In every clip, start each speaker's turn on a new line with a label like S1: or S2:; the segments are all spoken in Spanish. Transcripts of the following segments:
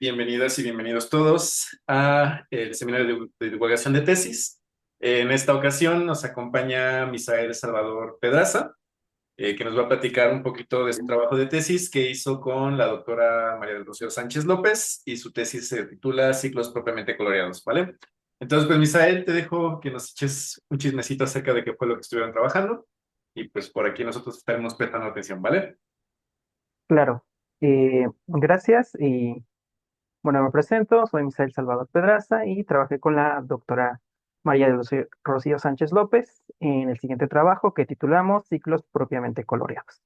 S1: Bienvenidas y bienvenidos todos a el seminario de divulgación de tesis. En esta ocasión nos acompaña Misael Salvador Pedraza, que nos va a platicar un poquito de su trabajo de tesis que hizo con la doctora María del Rocío Sánchez López, y su tesis se titula Ciclos propiamente coloreados, ¿vale? Entonces, pues Misael, te dejo que nos eches un chismecito acerca de qué fue lo que estuvieron trabajando, y pues por aquí nosotros estaremos prestando atención, ¿vale?
S2: Claro, gracias y bueno, me presento, soy Misael Salvador Pedraza y trabajé con la doctora María de Rocío Sánchez López en el siguiente trabajo que titulamos Ciclos propiamente coloreados.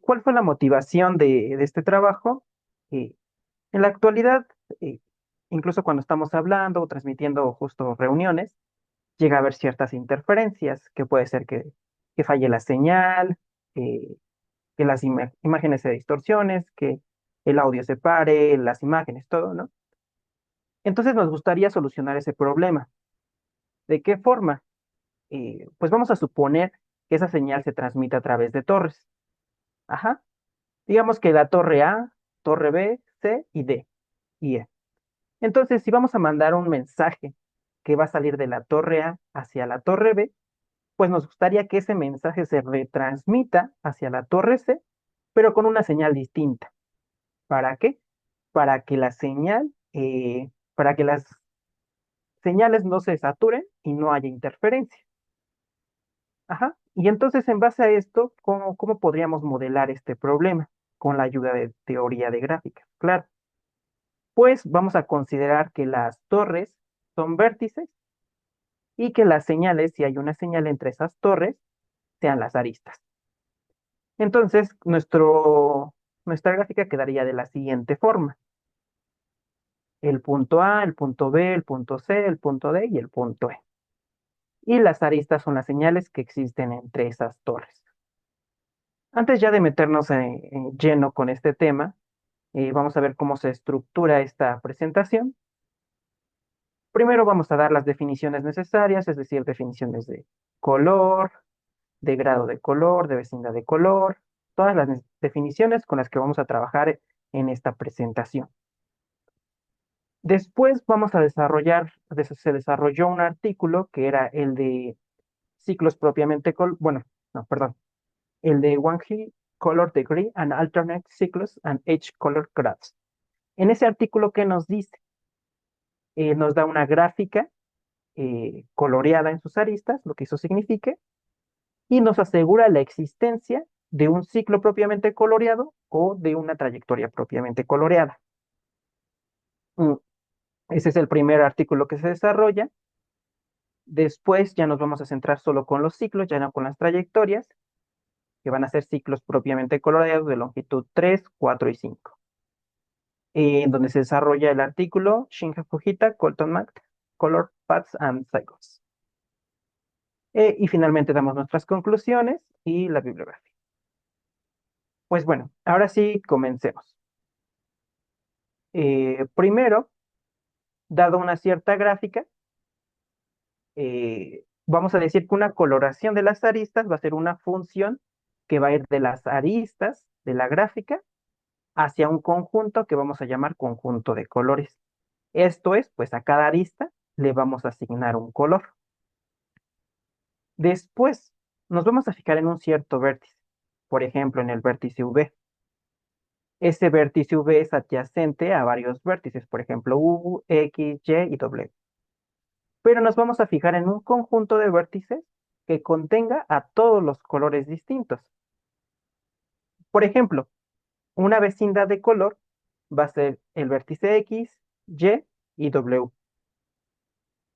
S2: ¿Cuál fue la motivación de este trabajo? Eh, en la actualidad, eh, incluso cuando estamos hablando o transmitiendo justo reuniones, llega a haber ciertas interferencias, que puede ser que falle la señal, eh, que las imágenes se distorsiones, que el audio se pare, las imágenes, todo, ¿no? Entonces nos gustaría solucionar ese problema. ¿De qué forma? Pues vamos a suponer que esa señal se transmite a través de torres. Ajá. Digamos que la torre A, torre B, C y D y E. Entonces, si vamos a mandar un mensaje que va a salir de la torre A hacia la torre B, pues nos gustaría que ese mensaje se retransmita hacia la torre C, pero con una señal distinta. ¿Para qué? Para que para que las señales no se saturen y no haya interferencia. Ajá. Y entonces, en base a esto, ¿cómo podríamos modelar este problema? Con la ayuda de teoría de gráfica. Claro, pues vamos a considerar que las torres son vértices y que las señales, si hay una señal entre esas torres, sean las aristas. Entonces, nuestra gráfica quedaría de la siguiente forma. El punto A, el punto B, el punto C, el punto D y el punto E. Y las aristas son las señales que existen entre esas torres. Antes ya de meternos en lleno con este tema, vamos a ver cómo se estructura esta presentación. Primero vamos a dar las definiciones necesarias, es decir, definiciones de color, de grado de color, de vecindad de color, todas las definiciones con las que vamos a trabajar en esta presentación. Después vamos a se desarrolló un artículo que era el de ciclos propiamente, bueno, no, perdón, el de One Hit Color Degree and Alternate Cycles and Edge Color Graphs. En ese artículo, ¿qué nos dice? Nos da una gráfica coloreada en sus aristas, lo que eso signifique, y nos asegura la existencia de un ciclo propiamente coloreado o de una trayectoria propiamente coloreada. Mm, Ese es el primer artículo que se desarrolla. Después ya nos vamos a centrar solo con los ciclos, ya no con las trayectorias, que van a ser ciclos propiamente coloreados de longitud 3, 4 y 5. En donde se desarrolla el artículo Shinja Fujita, Colton Mac, Color Paths and Cycles. Y finalmente damos nuestras conclusiones y la bibliografía. Pues bueno, ahora sí comencemos. Primero, dado una cierta gráfica, vamos a decir que una coloración de las aristas va a ser una función que va a ir de las aristas de la gráfica hacia un conjunto que vamos a llamar conjunto de colores. Esto es, pues a cada arista le vamos a asignar un color. Después, nos vamos a fijar en un cierto vértice, por ejemplo, en el vértice V. Ese vértice V es adyacente a varios vértices, por ejemplo, U, X, Y y W. Pero nos vamos a fijar en un conjunto de vértices que contenga a todos los colores distintos. Por ejemplo, una vecindad de color va a ser el vértice X, Y y W.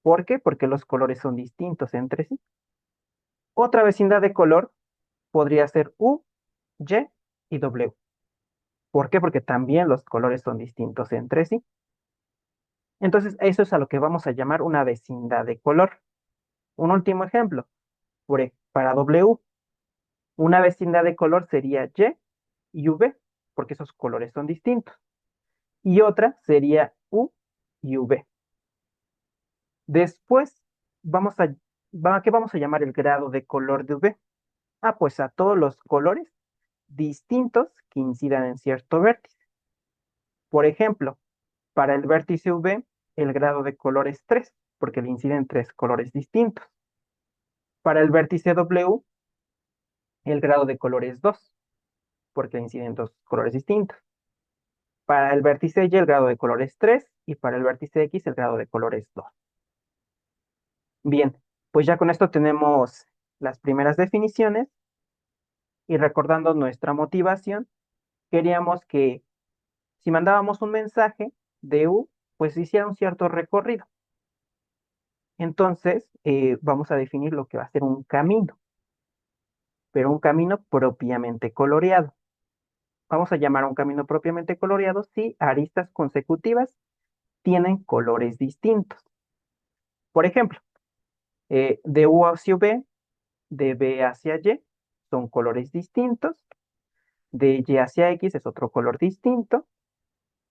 S2: ¿Por qué? Porque los colores son distintos entre sí. Otra vecindad de color podría ser U, Y y W. ¿Por qué? Porque también los colores son distintos entre sí. Entonces, eso es a lo que vamos a llamar una vecindad de color. Un último ejemplo, para W, una vecindad de color sería Y y V, porque esos colores son distintos. Y otra sería U y V. Después, ¿qué vamos a llamar el grado de color de V? Ah, pues a todos los colores distintos que incidan en cierto vértice. Por ejemplo, para el vértice V, el grado de color es 3, porque le inciden tres colores distintos. Para el vértice W, el grado de color es 2, porque le inciden dos colores distintos. Para el vértice Y, el grado de color es 3, y para el vértice X, el grado de color es 2. Bien, pues ya con esto tenemos las primeras definiciones, y recordando nuestra motivación, queríamos que si mandábamos un mensaje de U, pues hiciera un cierto recorrido. Entonces, vamos a definir lo que va a ser un camino, pero un camino propiamente coloreado. Vamos a llamar a un camino propiamente coloreado si aristas consecutivas tienen colores distintos. Por ejemplo, de U hacia V, de B hacia Y, son colores distintos. De Y hacia X es otro color distinto.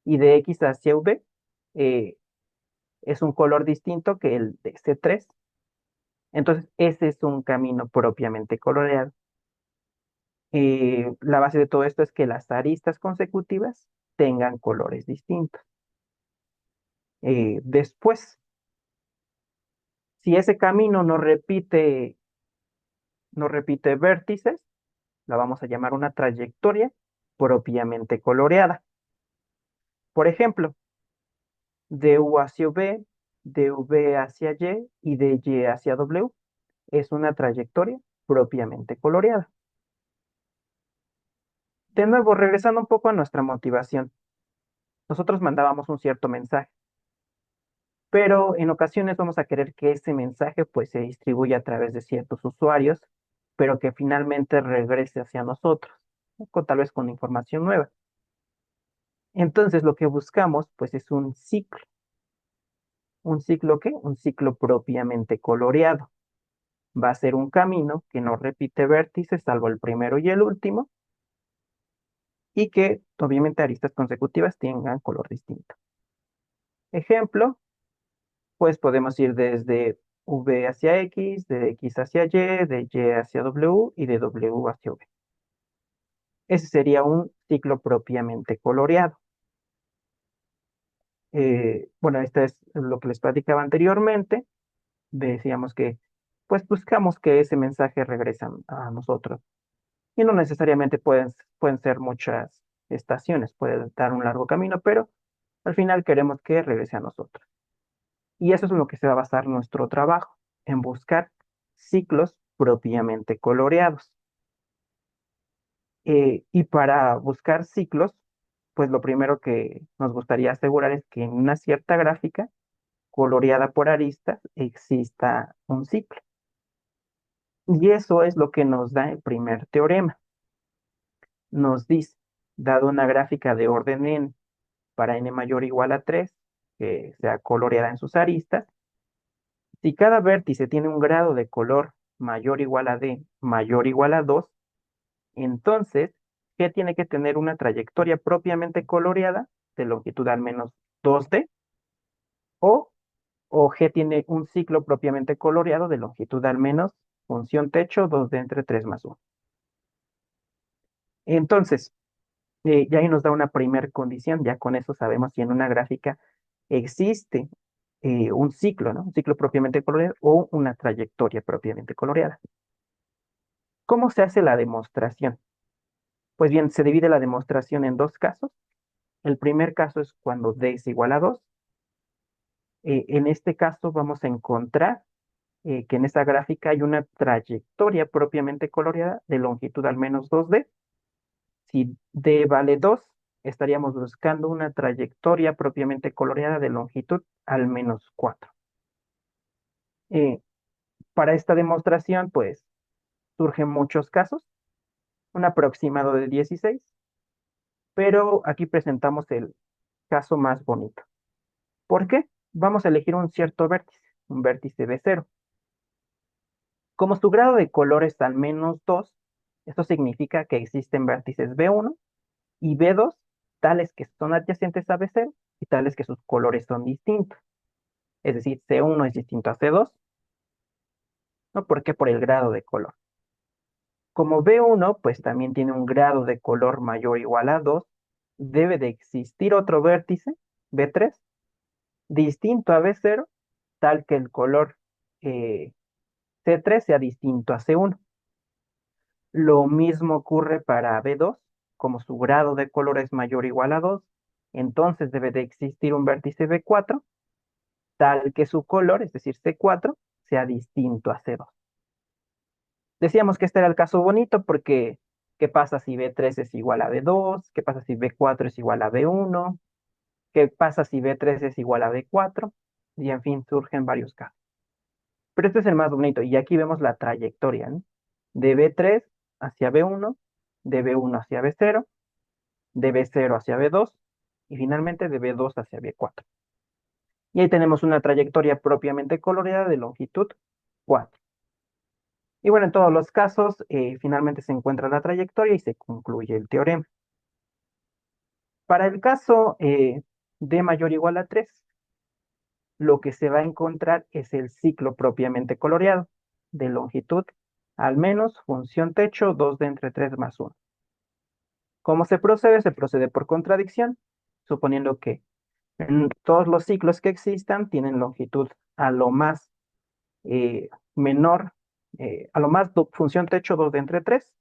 S2: Y de X hacia V eh, es un color distinto que el de C3. Entonces, ese es un camino propiamente coloreado. La base de todo esto es que las aristas consecutivas tengan colores distintos. Después, si ese camino no repite vértices, la vamos a llamar una trayectoria propiamente coloreada. Por ejemplo, de U hacia V, de V hacia y de Y hacia W es una trayectoria propiamente coloreada. De nuevo, regresando un poco a nuestra motivación, nosotros mandábamos un cierto mensaje, pero en ocasiones vamos a querer que ese mensaje pues se distribuya a través de ciertos usuarios, pero que finalmente regrese hacia nosotros, ¿no? Tal vez con información nueva. Entonces lo que buscamos pues es un ciclo. ¿Un ciclo qué? Un ciclo propiamente coloreado. Va a ser un camino que no repite vértices salvo el primero y el último, y que obviamente aristas consecutivas tengan color distinto. Ejemplo, pues podemos ir desde V hacia X, de X hacia Y, de Y hacia W y de W hacia V. Ese sería un ciclo propiamente coloreado. Bueno, esto es lo que les platicaba anteriormente. Decíamos que pues buscamos que ese mensaje regrese a nosotros. Y no necesariamente pueden ser muchas estaciones, puede dar un largo camino, pero al final queremos que regrese a nosotros. Y eso es en lo que se va a basar nuestro trabajo, en buscar ciclos propiamente coloreados. Y para buscar ciclos, pues lo primero que nos gustaría asegurar es que en una cierta gráfica coloreada por aristas exista un ciclo. Y eso es lo que nos da el primer teorema. Nos dice, dado una gráfica de orden n para n mayor o igual a 3, que sea coloreada en sus aristas, si cada vértice tiene un grado de color mayor o igual a d mayor o igual a 2, entonces G tiene que tener una trayectoria propiamente coloreada de longitud al menos 2D, o, o G tiene un ciclo propiamente coloreado de longitud al menos función techo 2D entre 3 más 1. Entonces, ya ahí nos da una primer condición, ya con eso sabemos si en una gráfica existe un ciclo, ¿no? Un ciclo propiamente coloreado o una trayectoria propiamente coloreada. ¿Cómo se hace la demostración? Pues bien, se divide la demostración en dos casos. El primer caso es cuando d es igual a 2. En este caso vamos a encontrar que en esa gráfica hay una trayectoria propiamente coloreada de longitud al menos 2D. Si d vale 2, estaríamos buscando una trayectoria propiamente coloreada de longitud al menos 4. Eh, para esta demostración, pues, surgen muchos casos, un aproximado de 16, pero aquí presentamos el caso más bonito. ¿Por qué? Vamos a elegir un cierto vértice, un vértice B0. Como su grado de color es al menos 2, esto significa que existen vértices B1 y B2, tales que son adyacentes a B0 y tales que sus colores son distintos. Es decir, C1 es distinto a C2, ¿no? ¿Por qué? Por el grado de color. Como B1, pues también tiene un grado de color mayor o igual a 2, debe de existir otro vértice, B3, distinto a B0, tal que el color eh, C3 sea distinto a C1. Lo mismo ocurre para B2, como su grado de color es mayor o igual a 2, entonces debe de existir un vértice B4, tal que su color, es decir, C4, sea distinto a C2. Decíamos que este era el caso bonito porque, ¿qué pasa si B3 es igual a B2? ¿Qué pasa si B4 es igual a B1? ¿Qué pasa si B3 es igual a B4? Y en fin, surgen varios casos. Pero este es el más bonito y aquí vemos la trayectoria, ¿no? De B3 hacia B1, de B1 hacia B0, de B0 hacia B2 y finalmente de B2 hacia B4. Y ahí tenemos una trayectoria propiamente coloreada de longitud 4. Y bueno, en todos los casos, finalmente se encuentra la trayectoria y se concluye el teorema. Para el caso D mayor o igual a 3, lo que se va a encontrar es el ciclo propiamente coloreado de longitud al menos función techo 2 de entre 3 más 1. ¿Cómo se procede? Se procede por contradicción, suponiendo que todos los ciclos que existan tienen longitud a lo más menor, a lo más función techo 2 de entre 3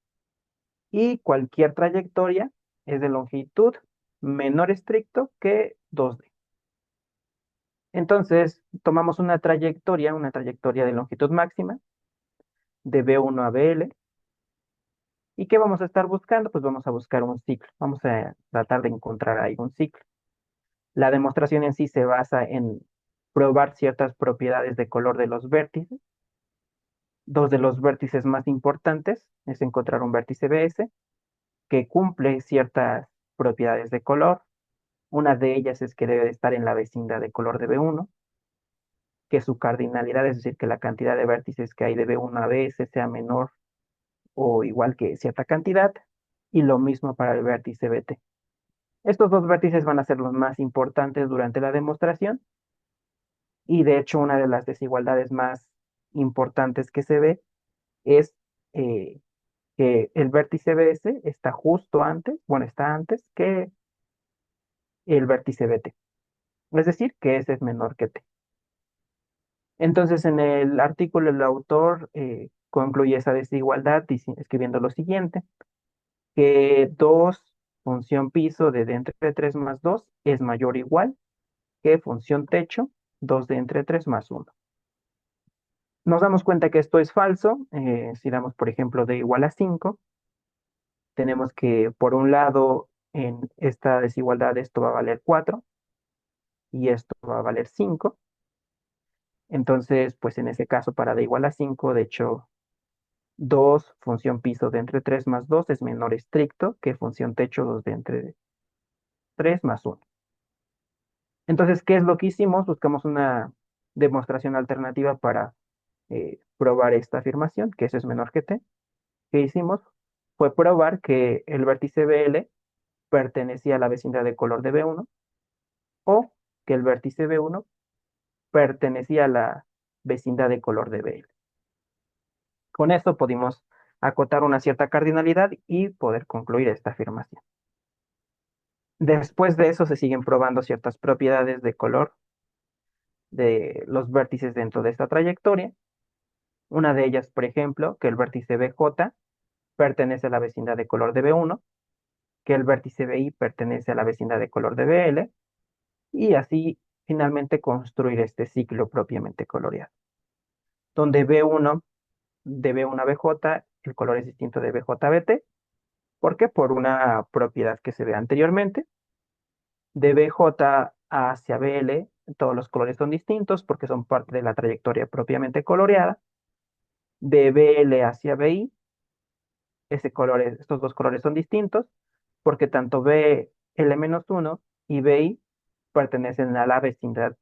S2: y cualquier trayectoria es de longitud menor estricto que 2D. Entonces, tomamos una trayectoria de longitud máxima, de B1 a BL, ¿y qué vamos a estar buscando? Pues vamos a buscar un ciclo, vamos a tratar de encontrar ahí un ciclo. La demostración en sí se basa en probar ciertas propiedades de color de los vértices. Dos de los vértices más importantes es encontrar un vértice BS que cumple ciertas propiedades de color. Una de ellas es que debe de estar en la vecindad de color de B1, que su cardinalidad, es decir, que la cantidad de vértices que hay de B1 a BS sea menor o igual que cierta cantidad, y lo mismo para el vértice BT. Estos dos vértices van a ser los más importantes durante la demostración, y de hecho una de las desigualdades más importantes que se ve es eh, que el vértice BS está justo antes, bueno, está antes que el vértice BT, es decir, que S es menor que T. Entonces, en el artículo el autor concluye esa desigualdad escribiendo lo siguiente, que 2 función piso de d entre 3 más 2 es mayor o igual que función techo 2 de entre 3 más 1. Nos damos cuenta que esto es falso. Si damos, por ejemplo, d igual a 5, tenemos que, por un lado, en esta desigualdad esto va a valer 4 y esto va a valer 5. Entonces, pues en ese caso, para d igual a 5, de hecho, 2 función piso de entre 3 más 2 es menor estricto que función techo 2 de entre 3 más 1. Entonces, ¿qué es lo que hicimos? Buscamos una demostración alternativa para probar esta afirmación, que S es menor que T. ¿Qué hicimos? Fue probar que el vértice BL pertenecía a la vecindad de color de B1 o que el vértice B1 pertenecía a la vecindad de color de BL. Con esto pudimos acotar una cierta cardinalidad y poder concluir esta afirmación. Después de eso se siguen probando ciertas propiedades de color de los vértices dentro de esta trayectoria. Una de ellas, por ejemplo, que el vértice BJ pertenece a la vecindad de color de B1, que el vértice BI pertenece a la vecindad de color de BL, y así finalmente construir este ciclo propiamente coloreado, donde B1 de B1 a BJ, el color es distinto de BJ a BT, porque por una propiedad que se ve anteriormente, de BJ hacia BL, todos los colores son distintos porque son parte de la trayectoria propiamente coloreada. De BL hacia BI, estos dos colores son distintos porque tanto BL-1 y BI pertenecen a la vecindad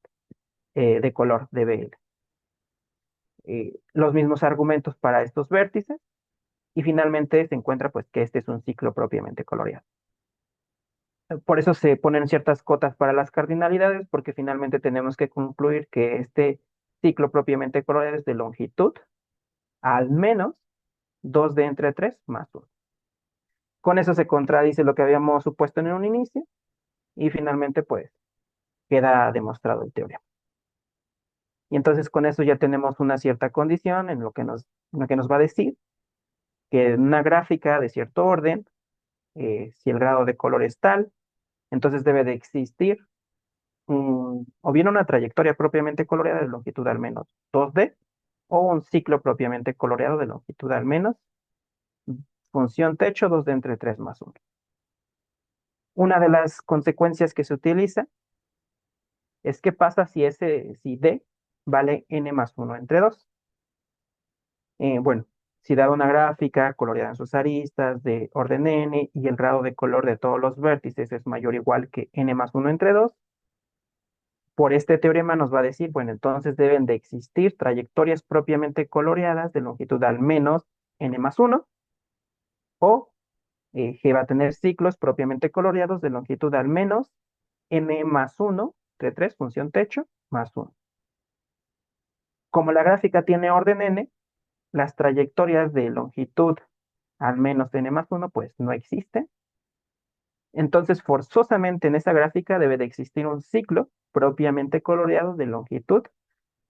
S2: de color de BL. Los mismos argumentos para estos vértices y finalmente se encuentra pues que este es un ciclo propiamente coloreado. Por eso se ponen ciertas cotas para las cardinalidades, porque finalmente tenemos que concluir que este ciclo propiamente coloreado es de longitud al menos 2 de entre 3 más 1. Con eso se contradice lo que habíamos supuesto en un inicio y finalmente pues queda demostrado el teorema. Y entonces con eso ya tenemos una cierta condición en lo que nos va a decir que en una gráfica de cierto orden, si el grado de color es tal, entonces debe de existir o bien una trayectoria propiamente coloreada de longitud al menos 2D o un ciclo propiamente coloreado de longitud al menos función techo 2D entre 3 más 1. Una de las consecuencias que se utiliza es qué pasa si D vale n más 1 entre 2. Bueno, si dado una gráfica coloreada en sus aristas de orden n y el grado de color de todos los vértices es mayor o igual que n más 1 entre 2, por este teorema nos va a decir, bueno, entonces deben de existir trayectorias propiamente coloreadas de longitud al menos n más 1 o G va a tener ciclos propiamente coloreados de longitud al menos n más 1 entre 3 función techo más 1. Como la gráfica tiene orden n, las trayectorias de longitud al menos n más 1 pues no existen. Entonces forzosamente en esa gráfica debe de existir un ciclo propiamente coloreado de longitud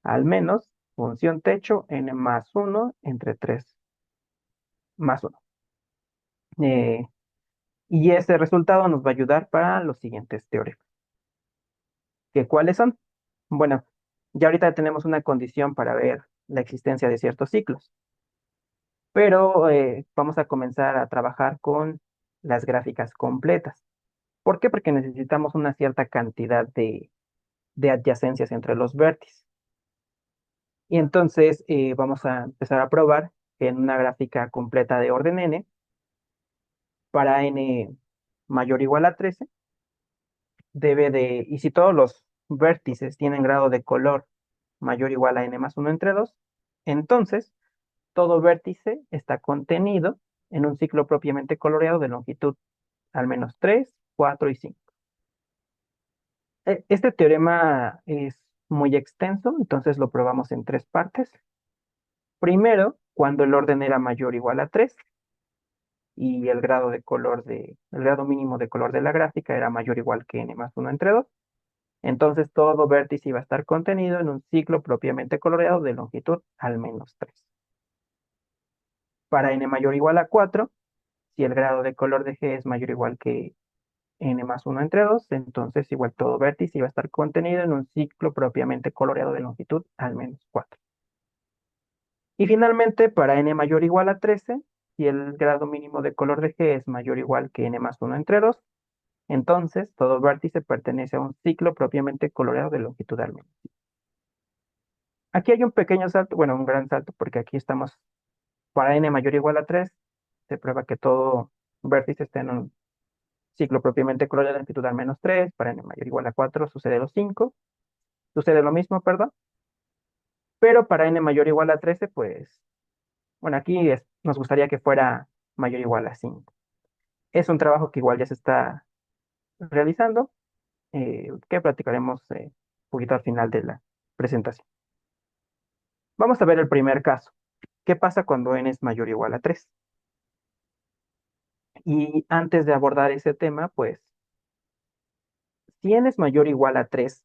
S2: al menos función techo n más 1 entre 3 más 1. Y ese resultado nos va a ayudar para los siguientes teoremas. ¿Qué cuáles son? Bueno, ya ahorita tenemos una condición para ver la existencia de ciertos ciclos, pero vamos a comenzar a trabajar con las gráficas completas. ¿Por qué? Porque necesitamos una cierta cantidad de adyacencias entre los vértices. Y entonces vamos a empezar a probar que en una gráfica completa de orden n, para n mayor o igual a 13, y si todos los vértices tienen grado de color mayor o igual a n más 1 entre 2, entonces todo vértice está contenido en un ciclo propiamente coloreado de longitud al menos 3, 4 y 5. Este teorema es muy extenso, entonces lo probamos en tres partes. Primero, cuando el orden era mayor o igual a 3 y el grado mínimo de color de la gráfica era mayor o igual que n más 1 entre 2. Entonces todo vértice iba a estar contenido en un ciclo propiamente coloreado de longitud al menos 3. Para n mayor o igual a 4, si el grado de color de G es mayor o igual que n más 1 entre 2, entonces igual todo vértice iba a estar contenido en un ciclo propiamente coloreado de longitud al menos 4. Y finalmente, para n mayor o igual a 13, si el grado mínimo de color de G es mayor o igual que n más 1 entre 2, entonces todo vértice pertenece a un ciclo propiamente coloreado de longitud al menos. Aquí hay un pequeño salto, bueno, un gran salto, porque aquí estamos para n mayor o igual a 3, se prueba que todo vértice está en un ciclo propiamente coloreado de longitud al menos 3, para n mayor o igual a 4 sucede lo 5, sucede lo mismo, perdón, pero para n mayor o igual a 13, pues, bueno, nos gustaría que fuera mayor o igual a 5. Es un trabajo que igual ya se está realizando, que platicaremos un poquito al final de la presentación. Vamos a ver el primer caso. ¿Qué pasa cuando n es mayor o igual a 3? Y antes de abordar ese tema, pues, si n es mayor o igual a 3,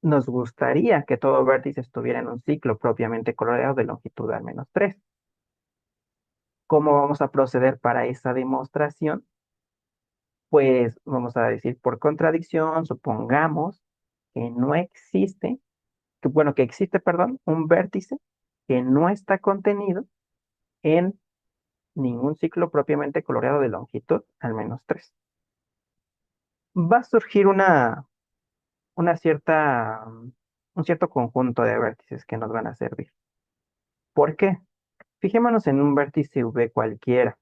S2: nos gustaría que todo vértice estuviera en un ciclo propiamente coloreado de longitud al menos 3. ¿Cómo vamos a proceder para esa demostración? Pues vamos a decir por contradicción, supongamos que no existe, que existe, perdón, un vértice que no está contenido en ningún ciclo propiamente coloreado de longitud al menos 3. Va a surgir una cierta, un cierto conjunto de vértices que nos van a servir. ¿Por qué? Fijémonos en un vértice V cualquiera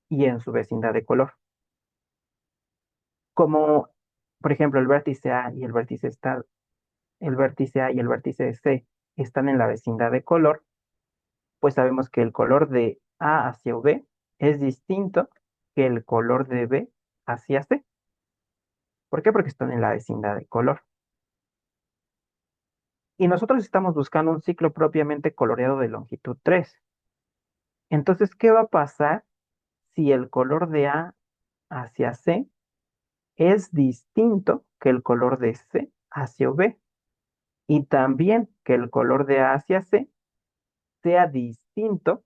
S2: y en su vecindad de color. Como, por ejemplo, el vértice A y el vértice C están en la vecindad de color, pues sabemos que el color de A hacia V es distinto que el color de B hacia C. ¿Por qué? Porque están en la vecindad de color. Y nosotros estamos buscando un ciclo propiamente coloreado de longitud 3. Entonces, ¿qué va a pasar si el color de A hacia C es distinto que el color de C hacia B y también que el color de A hacia C sea distinto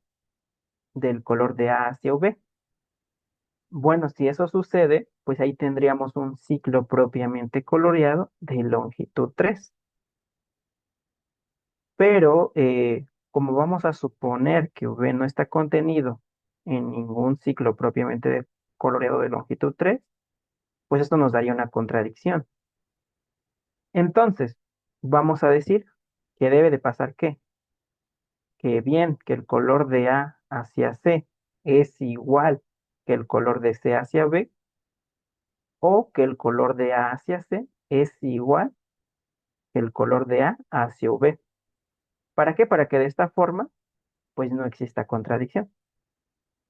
S2: del color de A hacia V. Bueno, si eso sucede, pues ahí tendríamos un ciclo propiamente coloreado de longitud 3. Pero como vamos a suponer que V no está contenido en ningún ciclo propiamente coloreado de longitud 3, pues esto nos daría una contradicción. Entonces, vamos a decir que debe de pasar ¿qué? Que bien que el color de A hacia C es igual que el color de C hacia B, o que el color de A hacia C es igual que el color de A hacia V. ¿Para qué? Para que de esta forma, pues no exista contradicción,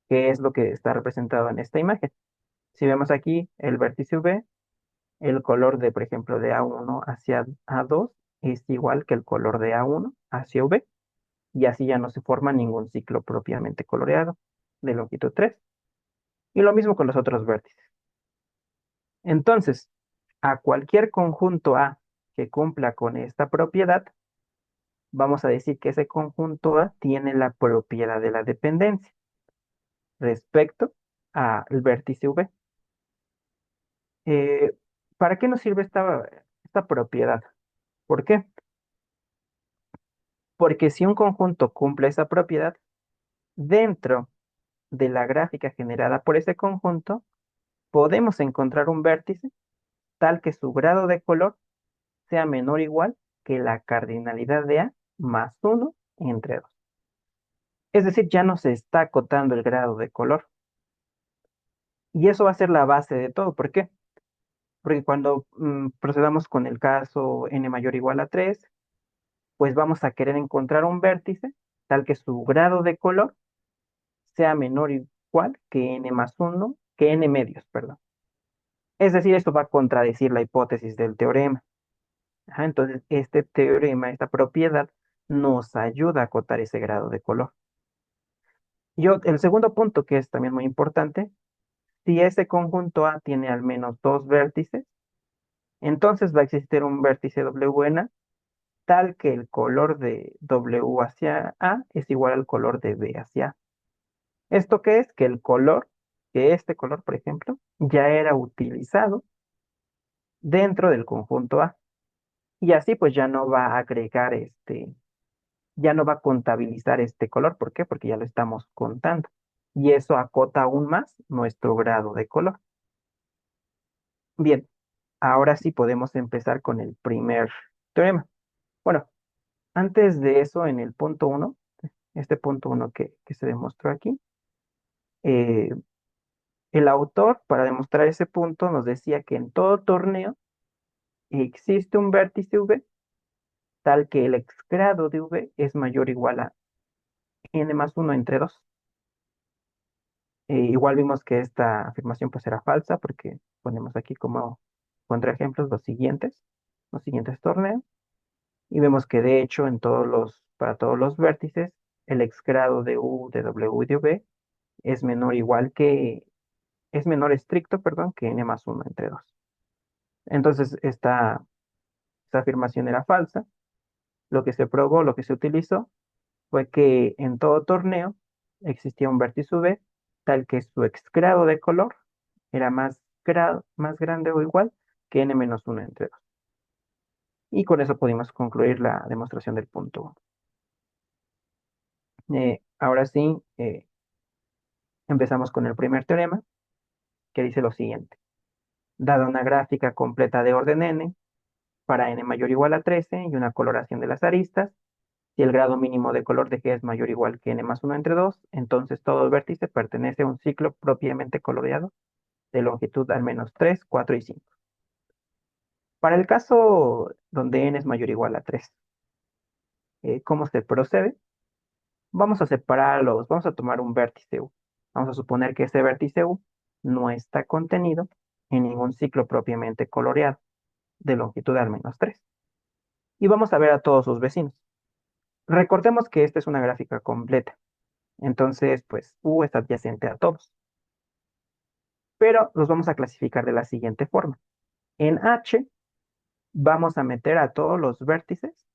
S2: que es lo que está representado en esta imagen. Si vemos aquí el vértice V, el color de, por ejemplo, de A1 hacia A2 es igual que el color de A1 hacia V, y así ya no se forma ningún ciclo propiamente coloreado de longitud 3. Y lo mismo con los otros vértices. Entonces, a cualquier conjunto A que cumpla con esta propiedad, vamos a decir que ese conjunto A tiene la propiedad de la dependencia respecto al vértice V. Eh, ¿Para qué nos sirve esta propiedad? ¿Por qué? Porque si un conjunto cumple esa propiedad, dentro de la gráfica generada por ese conjunto, podemos encontrar un vértice tal que su grado de color sea menor o igual que la cardinalidad de A más 1 entre 2. Es decir, ya no se está acotando el grado de color. Y eso va a ser la base de todo. ¿Por qué? Porque cuando procedamos con el caso n mayor o igual a 3, pues vamos a querer encontrar un vértice tal que su grado de color sea menor o igual que n más 1, que n medios, perdón. Es decir, esto va a contradecir la hipótesis del teorema. Ajá, entonces, este teorema, esta propiedad, nos ayuda a acotar ese grado de color. El segundo punto, que es también muy importante, si ese conjunto A tiene al menos dos vértices, entonces va a existir un vértice W en A tal que el color de W hacia A es igual al color de B hacia A. ¿Esto qué es? Que este color, por ejemplo, ya era utilizado dentro del conjunto A. Y así pues ya no va a agregar ya no va a contabilizar este color. ¿Por qué? Porque ya lo estamos contando. Y eso acota aún más nuestro grado de color. Bien, ahora sí podemos empezar con el primer teorema. Bueno, antes de eso, en el punto uno, este punto uno que se demostró aquí, eh, el autor, para demostrar ese punto, nos decía que en todo torneo existe un vértice V tal que el exgrado de V es mayor o igual a n más 1 entre 2. Igual vimos que esta afirmación pues era falsa porque ponemos aquí como contraejemplos los siguientes torneos, y vemos que de hecho para todos los vértices, el exgrado de U, de W y de V es menor igual que, es menor estricto, perdón, que n más 1 entre 2. Entonces, esta afirmación era falsa. Lo que se probó, lo que se utilizó, fue que en todo torneo existía un vértice V tal que su exgrado de color era más grande o igual que n menos 1 entre 2. Y con eso pudimos concluir la demostración del punto 1. Ahora sí, empezamos con el primer teorema, que dice lo siguiente. Dada una gráfica completa de orden n, para n mayor o igual a 13 y una coloración de las aristas, si el grado mínimo de color de G es mayor o igual que n más 1 entre 2, entonces todo el vértice pertenece a un ciclo propiamente coloreado de longitud al menos 3, 4 y 5. Para el caso donde n es mayor o igual a 3, ¿cómo se procede? Vamos a separarlos, vamos a tomar un vértice U. Vamos a suponer que ese vértice U no está contenido en ningún ciclo propiamente coloreado de longitud al menos 3. Y vamos a ver a todos sus vecinos. Recordemos que esta es una gráfica completa. Entonces, pues U está adyacente a todos. pero los vamos a clasificar de la siguiente forma. En H vamos a meter a todos los vértices,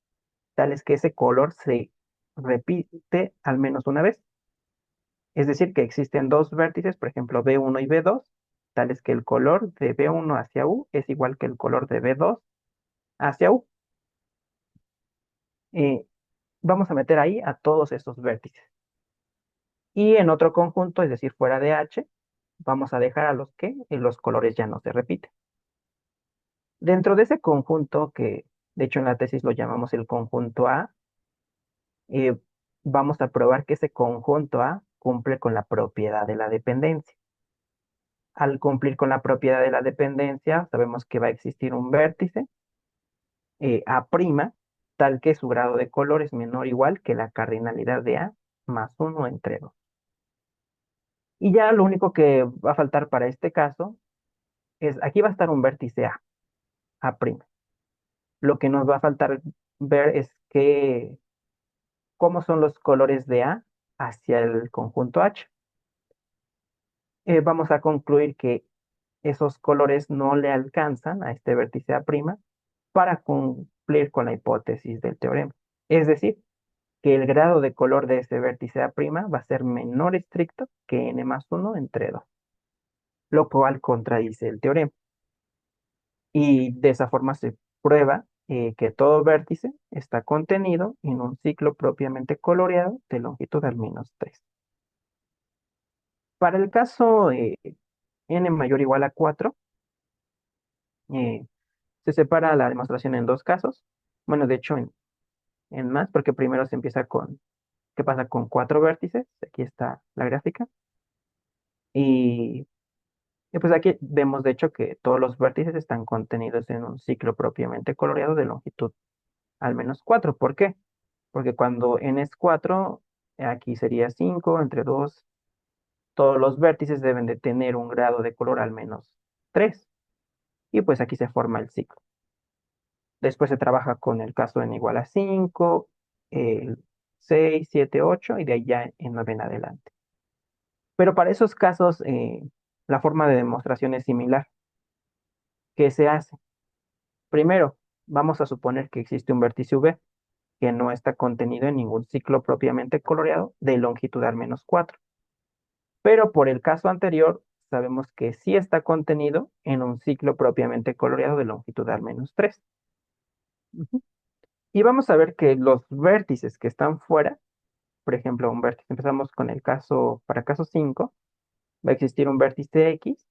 S2: tales que ese color se repite al menos una vez. Es decir, que existen dos vértices, por ejemplo, B1 y B2, tales que el color de B1 hacia U es igual que el color de B2 hacia U. Eh, Vamos a meter ahí a todos esos vértices. Y en otro conjunto, es decir, fuera de H, vamos a dejar a los que los colores ya no se repiten. Dentro de ese conjunto, que de hecho en la tesis lo llamamos el conjunto A, eh, vamos a probar que ese conjunto A cumple con la propiedad de la dependencia. Al cumplir con la propiedad de la dependencia, sabemos que va a existir un vértice A', tal que su grado de color es menor o igual que la cardinalidad de A más 1 entre 2. Y ya lo único que va a faltar para este caso es, aquí va a estar un vértice A'. Lo que nos va a faltar ver es cómo son los colores de A hacia el conjunto H. Vamos a concluir que esos colores no le alcanzan a este vértice A' para cumplir con la hipótesis del teorema. Es decir, que el grado de color de ese vértice A' va a ser menor estricto que n más 1 entre 2, lo cual contradice el teorema. Y de esa forma se prueba que todo vértice está contenido en un ciclo propiamente coloreado de longitud al menos 3. Para el caso n mayor o igual a 4, eh, se separa la demostración en dos casos. Bueno, de hecho en más, porque primero se empieza con qué pasa con cuatro vértices. Aquí está la gráfica. Y, y pues aquí vemos de hecho que todos los vértices están contenidos en un ciclo propiamente coloreado de longitud al menos 4. ¿Por qué? Porque cuando n es 4, aquí sería 5 entre 2. Todos los vértices deben de tener un grado de color al menos 3. Y pues aquí se forma el ciclo. Después se trabaja con el caso n igual a 5, el 6, 7, 8 y de ahí ya en 9 en adelante. Pero para esos casos, la forma de demostración es similar. ¿Qué se hace? Primero, vamos a suponer que existe un vértice V que no está contenido en ningún ciclo propiamente coloreado de longitud al menos 4. Pero por el caso anterior, sabemos que sí está contenido en un ciclo propiamente coloreado de longitud al menos 3. Ujú. Y vamos a ver que los vértices que están fuera, por ejemplo, un vértice, empezamos con el caso, para caso 5, va a existir un vértice X,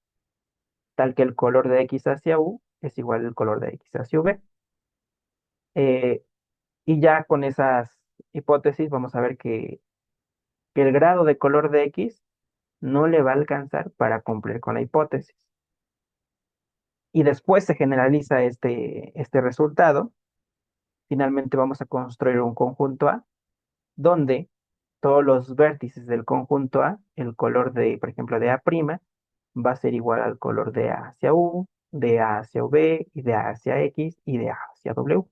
S2: tal que el color de X hacia U es igual al color de X hacia V. Eh, y ya con esas hipótesis vamos a ver que el grado de color de X no le va a alcanzar para cumplir con la hipótesis. Y después se generaliza este resultado. Finalmente vamos a construir un conjunto A donde todos los vértices del conjunto A, el color de, por ejemplo, de A', va a ser igual al color de A hacia U, de A hacia V, y de A hacia X, y de A hacia W.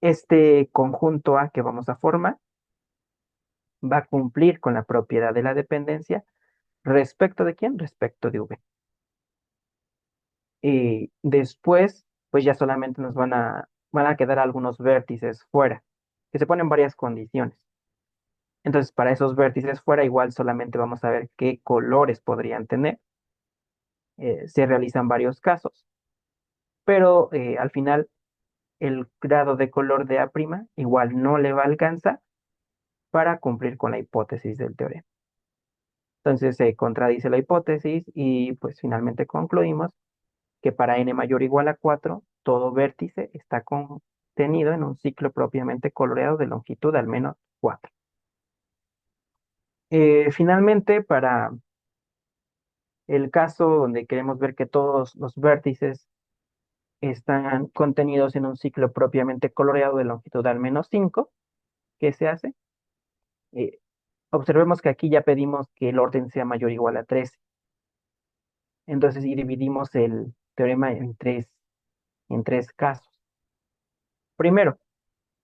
S2: Este conjunto A que vamos a formar va a cumplir con la propiedad de la dependencia respecto de quién, respecto de V. Y después, pues ya solamente nos van a quedar algunos vértices fuera, que se ponen varias condiciones. Entonces, para esos vértices fuera, igual solamente vamos a ver qué colores podrían tener. Se realizan varios casos, pero al final el grado de color de A' igual no le va a alcanzar para cumplir con la hipótesis del teorema. Entonces se contradice la hipótesis y pues finalmente concluimos que para n mayor o igual a 4, todo vértice está contenido en un ciclo propiamente coloreado de longitud al menos 4. Finalmente, para el caso donde queremos ver que todos los vértices están contenidos en un ciclo propiamente coloreado de longitud al menos 5, ¿qué se hace? Eh, Observemos que aquí ya pedimos que el orden sea mayor o igual a 13. Entonces, y dividimos el teorema en tres casos. Primero,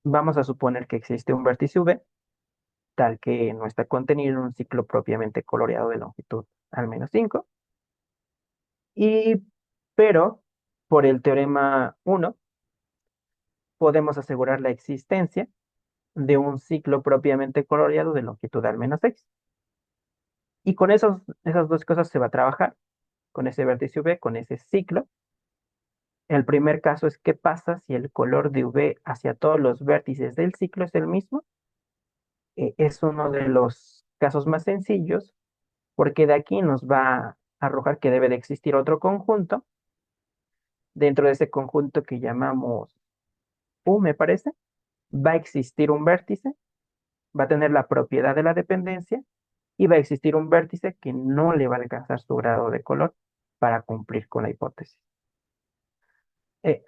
S2: vamos a suponer que existe un vértice V tal que no está contenido en un ciclo propiamente coloreado de longitud al menos 5. Y, pero, por el teorema 1, podemos asegurar la existencia de un ciclo propiamente coloreado de longitud al menos 6. Y con esas dos cosas se va a trabajar, con ese vértice V, con ese ciclo. El primer caso es qué pasa si el color de V hacia todos los vértices del ciclo es el mismo. Es uno de los casos más sencillos, porque de aquí nos va a arrojar que debe de existir otro conjunto. Dentro de ese conjunto que llamamos U, me parece, va a existir un vértice, va a tener la propiedad de la dependencia y va a existir un vértice que no le va a alcanzar su grado de color para cumplir con la hipótesis.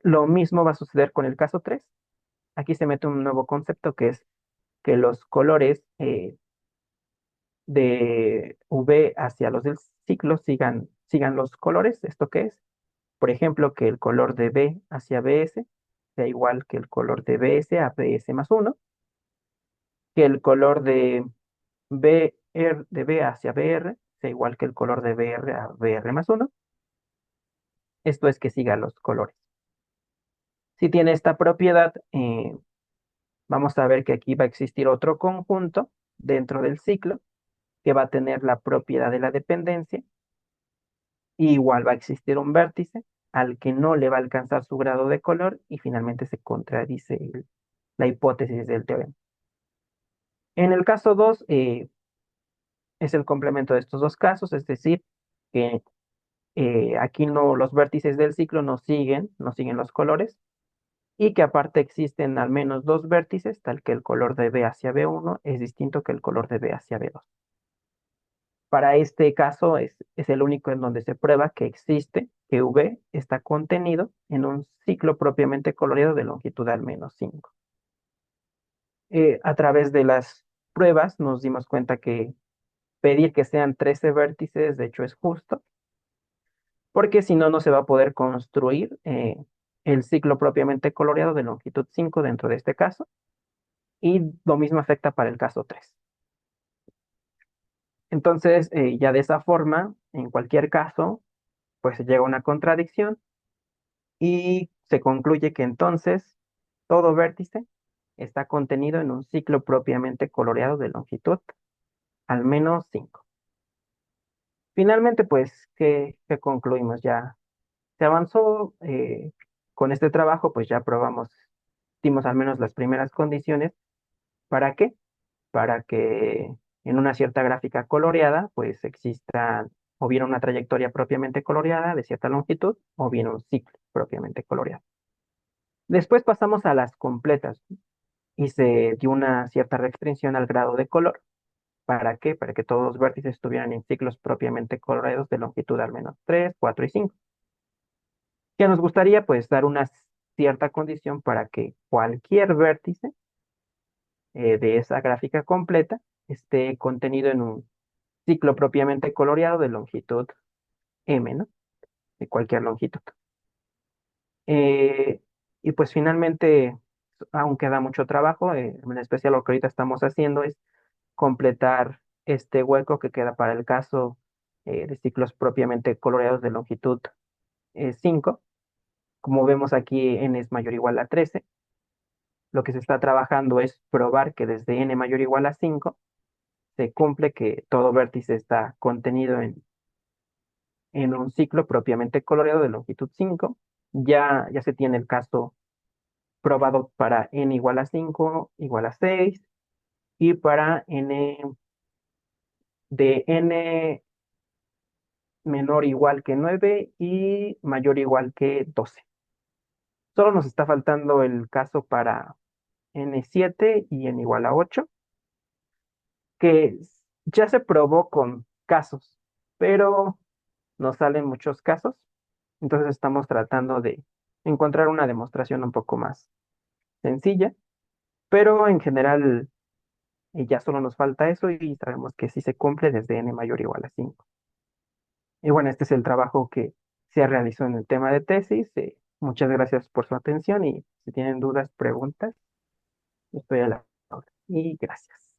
S2: Lo mismo va a suceder con el caso 3. Aquí se mete un nuevo concepto que es que los colores de V hacia los del ciclo sigan los colores. ¿Esto qué es? Por ejemplo, que el color de B hacia BS sea igual que el color de BS a BS más uno, que el color de de B hacia BR sea igual que el color de BR a BR más uno. Esto es que siga los colores. Si tiene esta propiedad, vamos a ver que aquí va a existir otro conjunto dentro del ciclo que va a tener la propiedad de la dependencia. Y igual va a existir un vértice al que no le va a alcanzar su grado de color y finalmente se contradice la hipótesis del teorema. En el caso 2 es el complemento de estos dos casos, es decir, que aquí no, los vértices del ciclo no siguen los colores, y que aparte existen al menos dos vértices, tal que el color de B hacia B1 es distinto que el color de B hacia B2. Para este caso es el único en donde se prueba que existe, que V está contenido en un ciclo propiamente coloreado de longitud al menos 5. A través de las pruebas nos dimos cuenta que pedir que sean 13 vértices de hecho es justo, porque si no, no se va a poder construir el ciclo propiamente coloreado de longitud 5 dentro de este caso, y lo mismo afecta para el caso 3. Entonces, ya de esa forma, en cualquier caso, pues se llega a una contradicción y se concluye que entonces todo vértice está contenido en un ciclo propiamente coloreado de longitud al menos 5. Finalmente, pues, ¿qué concluimos? Ya se avanzó con este trabajo, pues ya probamos, dimos al menos las primeras condiciones. ¿Para qué? Para que en una cierta gráfica coloreada, pues exista o bien una trayectoria propiamente coloreada de cierta longitud, o bien un ciclo propiamente coloreado. Después pasamos a las completas y se dio una cierta restricción al grado de color. ¿Para qué? Para que todos los vértices estuvieran en ciclos propiamente coloreados de longitud al menos 3, 4 y 5. Que nos gustaría pues dar una cierta condición para que cualquier vértice de esa gráfica completa esté contenido en un ciclo propiamente coloreado de longitud m, ¿no? De cualquier longitud. Eh, y pues finalmente, aún queda mucho trabajo, en especial lo que ahorita estamos haciendo es completar este hueco que queda para el caso de ciclos propiamente coloreados de longitud 5. Como vemos aquí, n es mayor o igual a 13. Lo que se está trabajando es probar que desde n mayor o igual a 5 se cumple que todo vértice está contenido en un ciclo propiamente coloreado de longitud 5. Ya se tiene el caso probado para n igual a 5 igual a 6, y para n de n menor o igual que 9 y mayor o igual que 12. Solo nos está faltando el caso para n7 y n igual a 8, que ya se probó con casos, pero no salen muchos casos. Entonces estamos tratando de encontrar una demostración un poco más sencilla, pero en general ya solo nos falta eso y sabemos que sí se cumple desde n mayor o igual a 5. Y bueno, este es el trabajo que se realizó en el tema de tesis. Muchas gracias por su atención y si tienen dudas, preguntas, estoy a la hora. Y gracias.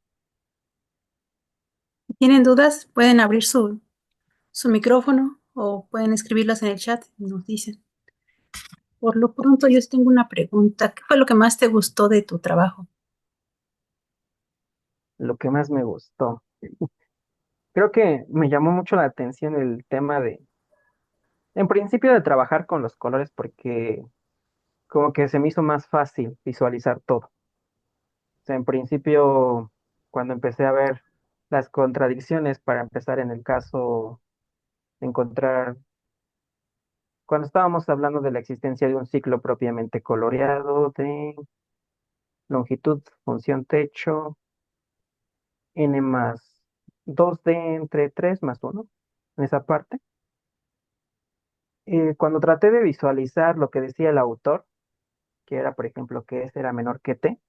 S3: tienen dudas, pueden abrir su micrófono o pueden escribirlas en el chat y nos dicen. Por lo pronto, yo tengo una pregunta. ¿Qué fue lo que más te gustó de tu trabajo?
S2: Lo que más me gustó. Creo que me llamó mucho la atención el tema en principio, de trabajar con los colores porque como que se me hizo más fácil visualizar todo. O sea, en principio, cuando empecé a ver las contradicciones, para empezar en el caso de encontrar, cuando estábamos hablando de la existencia de un ciclo propiamente coloreado, de longitud, función techo, n más 2D entre 3 más uno, en esa parte. Cuando traté de visualizar lo que decía el autor, que era, por ejemplo, que S era menor que T,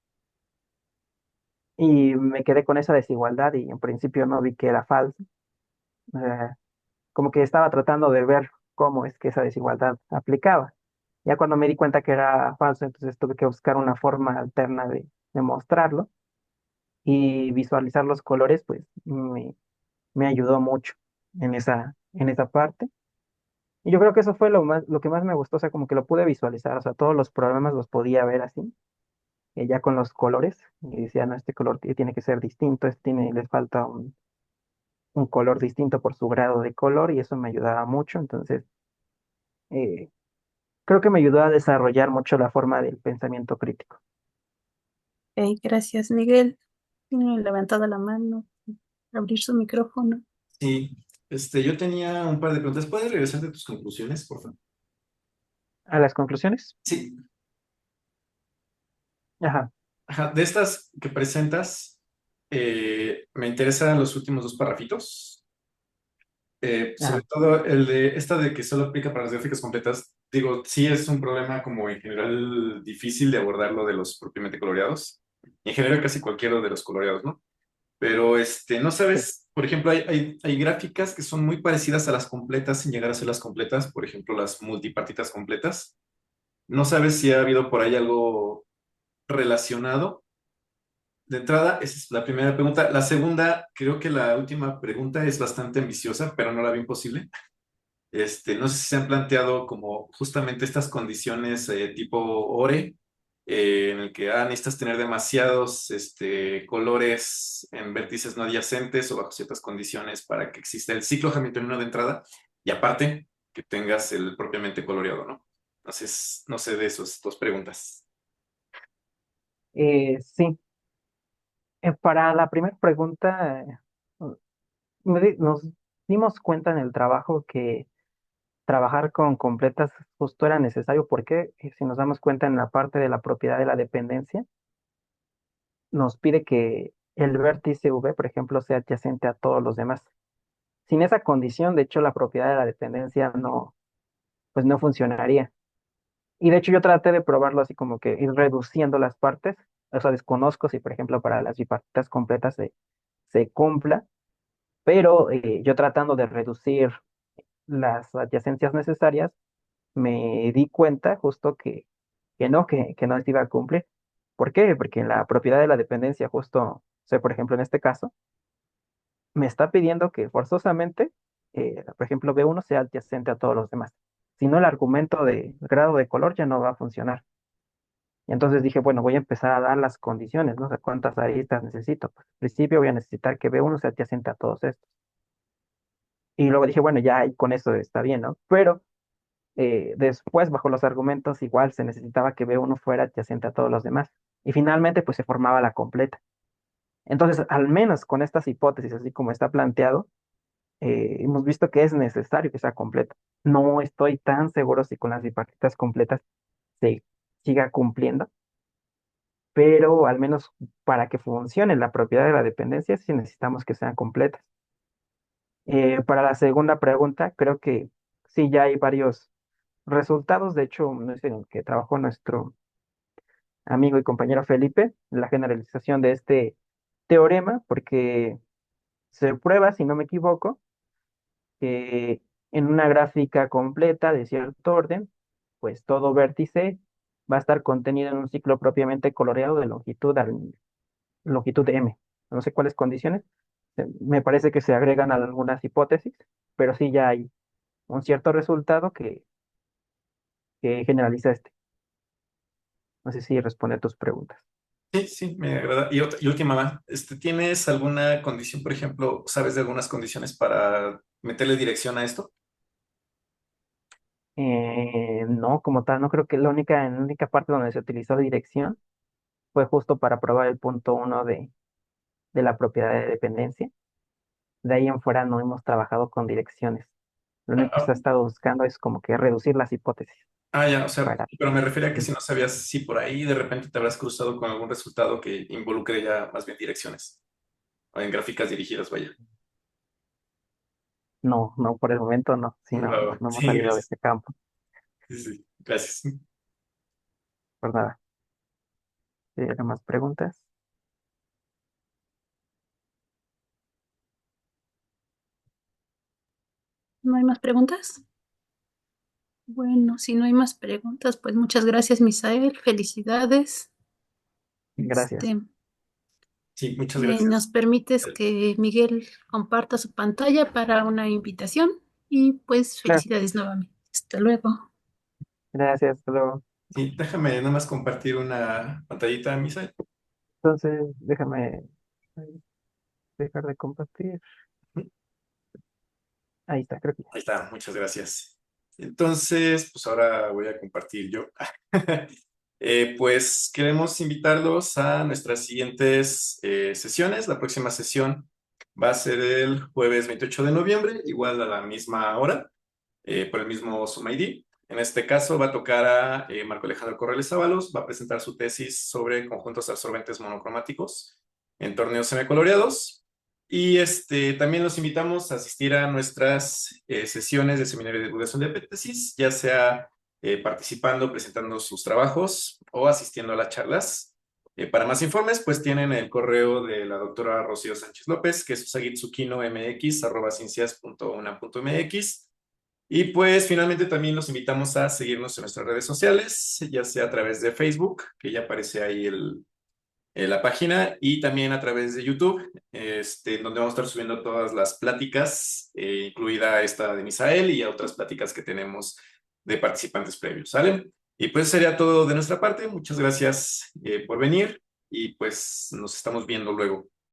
S2: y me quedé con esa desigualdad y en principio no vi que era falso. Eh, Como que estaba tratando de ver cómo es que esa desigualdad aplicaba. Ya cuando me di cuenta que era falso, entonces tuve que buscar una forma alterna de mostrarlo y visualizar los colores, pues me ayudó mucho en esa parte. Y yo creo que eso fue lo que más me gustó, o sea, como que lo pude visualizar, o sea, todos los problemas los podía ver así, ya con los colores, y decía, no, este color tiene que ser distinto, les falta un color distinto por su grado de color, y eso me ayudaba mucho, entonces eh, creo que me ayudó a desarrollar mucho la forma del pensamiento crítico.
S3: Ok, gracias, Miguel. Tiene levantada la mano, abrir su micrófono.
S1: Sí, yo tenía un par de preguntas. ¿Puedes regresar de tus conclusiones, por favor?
S2: ¿A las conclusiones?
S1: Sí,
S2: Ajá,
S1: ajá, de estas que presentas, me interesan los últimos dos parrafitos. Sobre
S2: ajá,
S1: todo el de esta de que solo aplica para las gráficas completas. Digo, sí es un problema como en general difícil de abordar lo de los propiamente coloreados. Y en general casi cualquiera de los coloreados, ¿no? Pero no
S2: sí.
S1: sabes, por ejemplo, hay gráficas que son muy parecidas a las completas sin llegar a ser las completas, por ejemplo, las multipartitas completas. No sabes si ha habido por ahí algo relacionado. De entrada, esa es la primera pregunta. La segunda, creo que la última pregunta es bastante ambiciosa, pero no la veo imposible. No sé si se han planteado como justamente estas condiciones tipo ORE, en el que necesitas tener demasiados colores en vértices no adyacentes o bajo ciertas condiciones para que exista el ciclo hamiltoniano de entrada y aparte que tengas el propiamente coloreado, ¿no? Entonces, no sé de esas dos preguntas.
S2: Sí, para la primera pregunta, nos dimos cuenta en el trabajo que trabajar con completas justo era necesario porque si nos damos cuenta en la parte de la propiedad de la dependencia, nos pide que el vértice V, por ejemplo, sea adyacente a todos los demás. Sin esa condición, de hecho, la propiedad de la dependencia pues no funcionaría. Y de hecho yo traté de probarlo así como que ir reduciendo las partes. O sea, desconozco si, por ejemplo, para las bipartitas completas se cumpla, pero yo tratando de reducir las adyacencias necesarias, me di cuenta justo que no se iba a cumplir. ¿Por qué? Porque en la propiedad de la dependencia, justo, o sea, por ejemplo, en este caso, me está pidiendo que forzosamente, por ejemplo, B1 sea adyacente a todos los demás. Si no, el argumento de grado de color ya no va a funcionar. Y entonces dije, bueno, voy a empezar a dar las condiciones, no sé cuántas aristas necesito. Pues, al principio voy a necesitar que B1 sea adyacente a todos estos. Y luego dije, bueno, ya ahí con eso está bien, ¿no? Pero después, bajo los argumentos, igual se necesitaba que B1 fuera adyacente a todos los demás. Y finalmente, pues se formaba la completa. Entonces, al menos con estas hipótesis, así como está planteado, hemos visto que es necesario que sea completa. No estoy tan seguro si con las bipartitas completas se siga cumpliendo, pero al menos para que funcione la propiedad de la dependencia, sí necesitamos que sean completas. Para la segunda pregunta, creo que sí, ya hay varios resultados. De hecho, no es en el que trabajó nuestro amigo y compañero Felipe, la generalización de este teorema, porque se prueba, si no me equivoco, que en una gráfica completa de cierto orden, pues todo vértice va a estar contenido en un ciclo propiamente coloreado de longitud m. No sé cuáles condiciones, Me parece que se agregan algunas hipótesis, pero sí ya hay un cierto resultado que generaliza este. No sé si responde a tus preguntas.
S1: Sí, sí, me agrada. Y última, ¿tienes alguna condición, por ejemplo, sabes de algunas condiciones para meterle dirección a esto?
S2: No, como tal, no creo que la única parte donde se utilizó dirección fue justo para probar el punto uno de la propiedad de dependencia. De ahí en fuera no hemos trabajado con direcciones. Lo único que se ha estado buscando es como que reducir las hipótesis
S1: Ya, o sea,
S2: para...
S1: pero me refería a que si no sabías si por ahí de repente te habrás cruzado con algún resultado que involucre ya más bien direcciones, o en gráficas dirigidas, vaya.
S2: No, no, por el momento no. Sí, no hemos
S1: Sí,
S2: salido de
S1: gracias.
S2: este campo,
S1: Sí, sí, gracias.
S2: por nada. ¿Hay más preguntas?
S3: ¿No hay más preguntas? Bueno, si no hay más preguntas, pues muchas gracias, Misael. Felicidades.
S2: Gracias.
S3: Este,
S1: Sí, muchas gracias.
S3: ¿Nos permites que Miguel comparta su pantalla para una invitación? Y pues
S2: Claro,
S3: felicidades nuevamente. Hasta luego.
S2: gracias. Hasta luego.
S1: Sí, déjame nada más compartir una pantallita, Misa.
S2: Entonces, déjame dejar de compartir. Ahí está, creo que ya.
S1: Ahí está, muchas gracias. Entonces, pues ahora voy a compartir yo. Pues queremos invitarlos a nuestras siguientes sesiones. La próxima sesión va a ser el jueves 28 de noviembre, igual a la misma hora, por el mismo Zoom ID. En este caso va a tocar a Marco Alejandro Corrales Ábalos, va a presentar su tesis sobre conjuntos absorbentes monocromáticos en torneos semicoloreados. Y también los invitamos a asistir a nuestras sesiones de seminario de divulgación de tesis, ya sea participando, presentando sus trabajos o asistiendo a las charlas. Para más informes, pues tienen el correo de la doctora Rocío Sánchez López, que es usagitsukino.mx@ciencias.unam.mx. Y pues finalmente también los invitamos a seguirnos en nuestras redes sociales, ya sea a través de Facebook, que ya aparece ahí la página, y también a través de YouTube, donde vamos a estar subiendo todas las pláticas, incluida esta de Misael y otras pláticas que tenemos de participantes previos, ¿sale? Y pues sería todo de nuestra parte. Muchas gracias por venir y pues nos estamos viendo luego.